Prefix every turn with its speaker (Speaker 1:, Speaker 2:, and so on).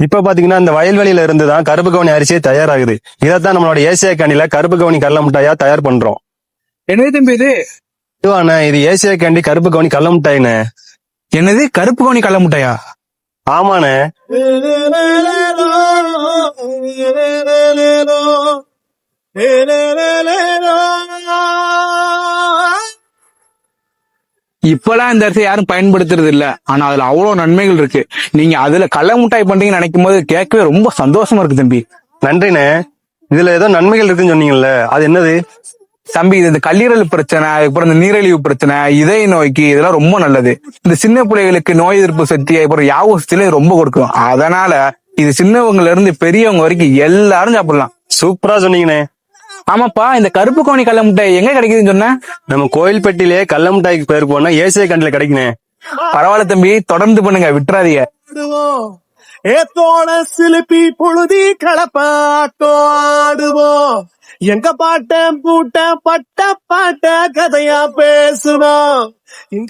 Speaker 1: இப்ப பாத்தீங்கன்னா இந்த வயல்வெளியில இருந்துதான் கருப்பு கவுனி அரிசியே தயாராகுது. இதைத்தான் நம்மளோட ஏசியா கேண்டில கருப்பு கவுனி கடல மிட்டாயா தயார் பண்றோம்.
Speaker 2: என்னது தம்பி இது?
Speaker 1: இதுவாண்ணே, இது ஏசியா கேண்டி கருப்பு கவுனி கடல மிட்டாயின்னு.
Speaker 2: என்னது கருப்பு கவுனி கடல முட்டையா?
Speaker 1: ஆமாண்ணே.
Speaker 2: இப்பெல்லாம் இந்த அரிசி யாரும் பயன்படுத்துறது இல்ல. ஆனா அதுல அவ்வளவு நன்மைகள் இருக்கு. நீங்க அதுல கடல முட்டாய் பண்றீங்கன்னு நினைக்கும் போது கேட்கவே ரொம்ப சந்தோஷமா இருக்கு தம்பி.
Speaker 1: நன்றிண்ணே. இதுல ஏதோ நன்மைகள் இருக்குன்னு சொன்னீங்கல்ல, அது என்னது?
Speaker 2: தம்பி, இது இந்த கல்லீரல் பிரச்சனை, அதுக்கப்புறம் இந்த நீரிழிவு பிரச்சனை, இதய நோய்க்கு இதெல்லாம் ரொம்ப நல்லது. இந்த சின்ன பிள்ளைகளுக்கு நோய் எதிர்ப்பு சக்தி, அப்புறம் ஞாபக சக்தியில ரொம்ப கொடுக்கும். அதனால இது சின்னவங்கல இருந்து பெரியவங்க வரைக்கும் எல்லாரும் சாப்பிடலாம்.
Speaker 1: சூப்பரா சொன்னீங்கண்ணே.
Speaker 2: ஆமாப்பா, இந்த கருப்பு கவுனி கடல முட்டாய் எங்க கிடைக்குதுன்னு சொன்ன?
Speaker 1: நம்ம கோயில்பட்டியிலே கடல மிட்டாய்க்கு பேர் போனா ஏசியா கேண்டில கிடைக்குண்ணே.
Speaker 2: பரவாயில்ல தம்பி, தொடர்ந்து பண்ணுங்க, விட்டுறாதீங்க.
Speaker 3: ஏத்தோட சிலுப்பி புழுதி களப்பாட்டோ ஆடுவோம். எங்க பாட்ட பூட்ட பட்ட பாட்ட கதையா பேசுவோம். இங்க